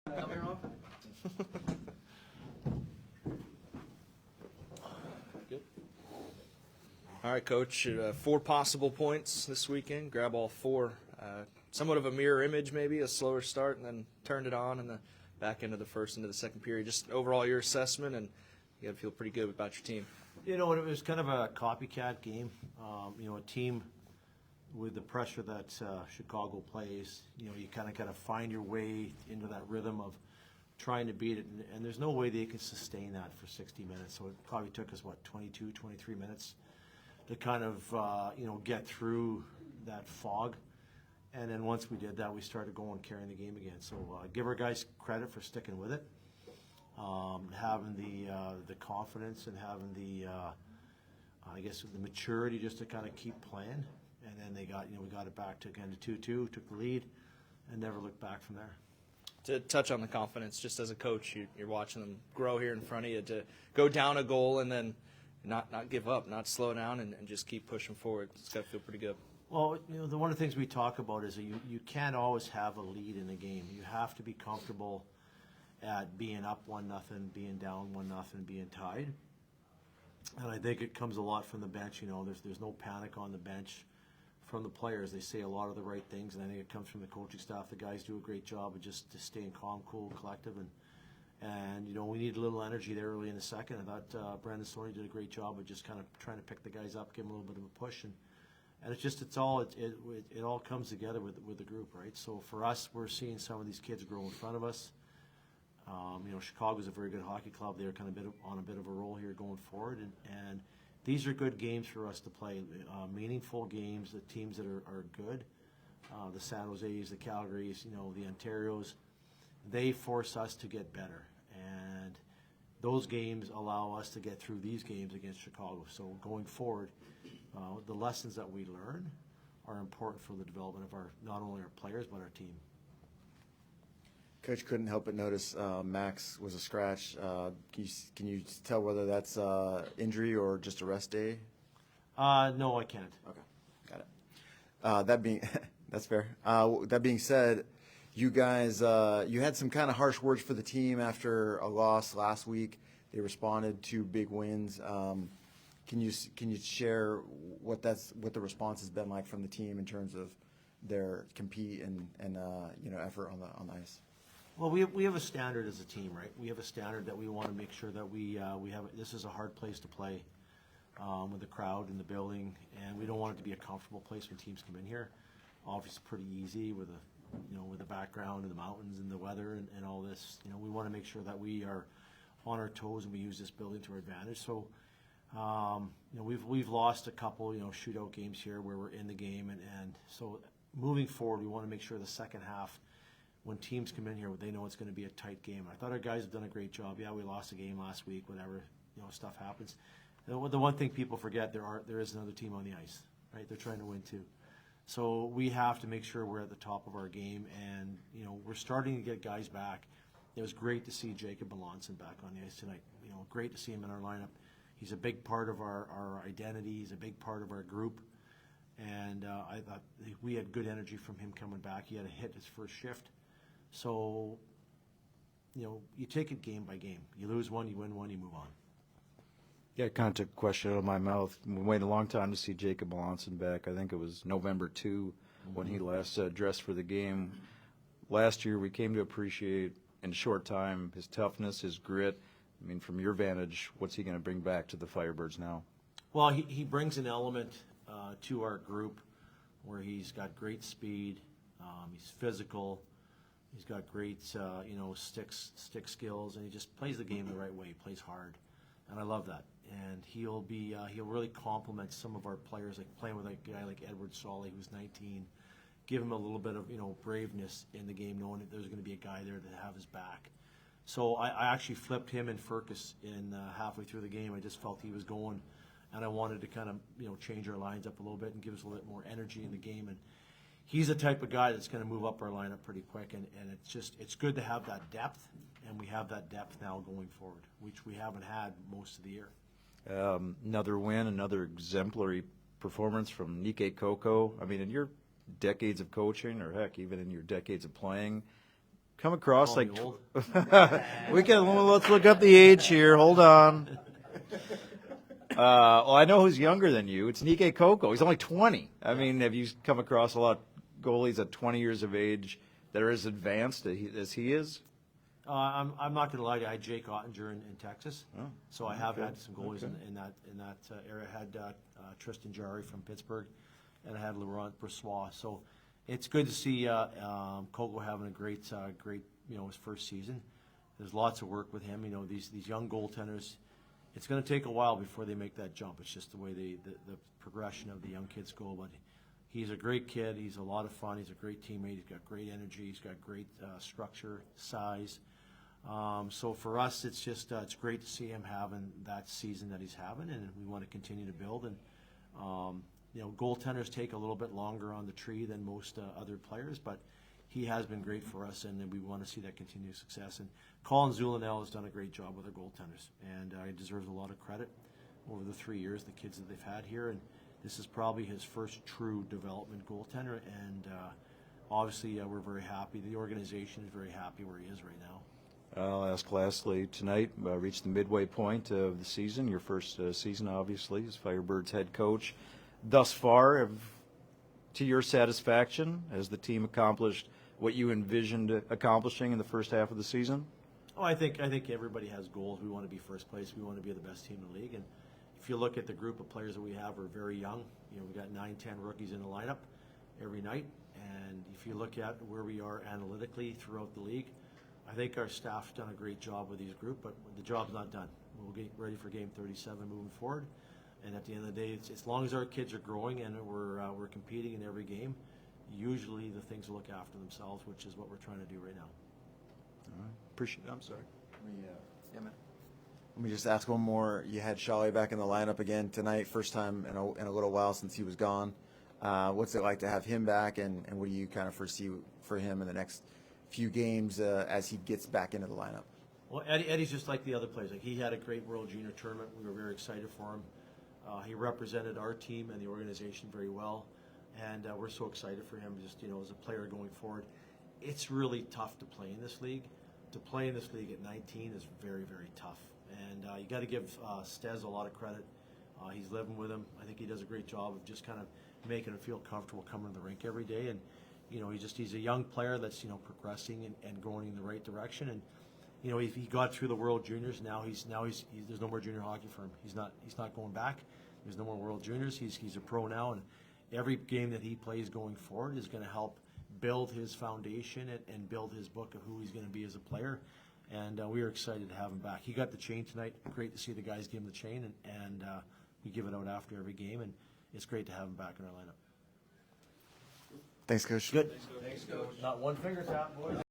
Coming off? Good. All right, Coach. 4 possible points this weekend. Grab all 4. Somewhat of a mirror image, maybe a slower start, and then turned it on in the back end of the first into the second period. Just overall your assessment, and you got to feel pretty good about your team. You know, it was kind of a copycat game. A team with the pressure that Chicago plays, you kind of find your way into that rhythm of trying to beat it, and there's no way they can sustain that for 60 minutes. So it probably took us, 22, 23 minutes to kind of, get through that fog. And then once we did that, we started going, carrying the game again. So give our guys credit for sticking with it, having the confidence and having the maturity just to kind of keep playing. And then we got it back to 2-2, took the lead, and never looked back from there. To touch on the confidence, just as a coach, you're watching them grow here in front of you, to go down a goal and then not give up, not slow down, and just keep pushing forward. It's got to feel pretty good. Well, one of the things we talk about is that you can't always have a lead in a game. You have to be comfortable at being up 1-0, being down 1-0, being tied. And I think it comes a lot from the bench. There's no panic on the bench from the players. They say a lot of the right things, and I think it comes from the coaching staff. The guys do a great job of just staying calm, cool, collective, and we need a little energy there early in the second. I thought Brandon Stoney did a great job of just kind of trying to pick the guys up, give them a little bit of a push, and it all comes together with the group, right? So for us, we're seeing some of these kids grow in front of us. Chicago's a very good hockey club. They're kind of on a bit of a roll here going forward, and these are good games for us to play, meaningful games, the teams that are good, the San Jose's, the Calgarys, the Ontarios. They force us to get better, and those games allow us to get through these games against Chicago. So going forward, the lessons that we learn are important for the development of not only our players but our team. Coach couldn't help but notice Max was a scratch. Can you tell whether that's injury or just a rest day? No, I can't. Okay, got it. That's fair. That being said, you guys you had some kind of harsh words for the team after a loss last week. They responded to big wins. Can you share what the response has been like from the team in terms of their compete and effort on the ice? Well, we have a standard as a team, right? We have a standard that we want to make sure that we have. This is a hard place to play with the crowd in the building, and we don't want it to be a comfortable place when teams come in here. Obviously, it's pretty easy with the background and the mountains and the weather and all this. We want to make sure that we are on our toes and we use this building to our advantage. So, we've lost a couple shootout games here where we're in the game, and so moving forward, we want to make sure the second half, when teams come in here, they know it's going to be a tight game. I thought our guys have done a great job. Yeah, we lost a game last week. Whatever, stuff happens. The one thing people forget, there is another team on the ice, right? They're trying to win too. So we have to make sure we're at the top of our game, and we're starting to get guys back. It was great to see Jacob Melanson back on the ice tonight. Great to see him in our lineup. He's a big part of our identity. He's a big part of our group, and I thought we had good energy from him coming back. He had a hit his first shift. So, you take it game by game. You lose one, you win one, you move on. Yeah, it kind of took a question out of my mouth. We waited a long time to see Jacob Melanson back. I think it was November 2 when he last dressed for the game. Last year, we came to appreciate in a short time his toughness, his grit. I mean, from your vantage, what's he going to bring back to the Firebirds now? Well, he brings an element to our group where he's got great speed, he's physical. He's got great, stick skills, and he just plays the game the right way. He plays hard, and I love that. And he'll really complement some of our players, like playing with a guy like Edward Solly, who's 19. Give him a little bit of braveness in the game, knowing that there's going to be a guy there to have his back. So I actually flipped him and Furcus in halfway through the game. I just felt he was going, and I wanted to kind of change our lines up a little bit and give us a little bit more energy in the game. And he's the type of guy that's going to move up our lineup pretty quick, and it's good to have that depth, and we have that depth now going forward, which we haven't had most of the year. Another win, another exemplary performance from Nike Coco. I mean, in your decades of coaching, or heck, even in your decades of playing, come across Call like me old. let's look up the age here. Hold on. Well, I know who's younger than you. It's Nike Coco. He's only 20. I mean, have you come across a lot of goalies at 20 years of age that are as advanced as he is? I'm not going to lie to you. I had Jake Ottinger in Texas, Oh, so I have had some goalies okay. in that area. I had Tristan Jarry from Pittsburgh, and I had Laurent Brossois. So it's good to see Coco having a great his first season. There's lots of work with him. These young goaltenders. It's going to take a while before they make that jump. It's just the way the progression of the young kids go. But he's a great kid. He's a lot of fun. He's a great teammate. He's got great energy. He's got great structure, size. So for us, it's great to see him having that season that he's having, and we want to continue to build. And goaltenders take a little bit longer on the tree than most other players, but he has been great for us, and we want to see that continued success. And Colin Zulinel has done a great job with our goaltenders, and he deserves a lot of credit over the 3 years, the kids that they've had here. And this is probably his first true development goaltender, and obviously we're very happy. The organization is very happy where he is right now. I'll ask lastly, tonight reached the midway point of the season, your first season obviously as Firebirds head coach. Thus far, to your satisfaction, has the team accomplished what you envisioned accomplishing in the first half of the season? Oh, I think everybody has goals. We want to be first place. We want to be the best team in the league. And if you look at the group of players that we have, we're very young. We've got 9, 10 rookies in the lineup every night. And if you look at where we are analytically throughout the league, I think our staff's done a great job with these group, but the job's not done. We'll get ready for game 37 moving forward. And at the end of the day, it's as long as our kids are growing and we're competing in every game, usually the things will look after themselves, which is what we're trying to do right now. All right. Appreciate it. I'm sorry. Let me just ask one more. You had Shawley back in the lineup again tonight, first time in a little while since he was gone. What's it like to have him back, and what do you kind of foresee for him in the next few games as he gets back into the lineup? Well, Eddie's just like the other players. Like, he had a great World Junior tournament. We were very excited for him. He represented our team and the organization very well, and we're so excited for him just, as a player going forward. It's really tough to play in this league. To play in this league at 19 is very, very tough. And you got to give Stez a lot of credit. He's living with him. I think he does a great job of just kind of making him feel comfortable coming to the rink every day. And he's a young player that's progressing and going in the right direction. And if he got through the World Juniors, now he's there's no more junior hockey for him. He's not going back. There's no more World Juniors. He's a pro now, and every game that he plays going forward is going to help build his foundation and build his book of who he's going to be as a player. And we are excited to have him back. He got the chain tonight. Great to see the guys give him the chain, and we give it out after every game, and it's great to have him back in our lineup. Thanks, Coach. Good. Thanks, Coach. Not one finger tap, boys.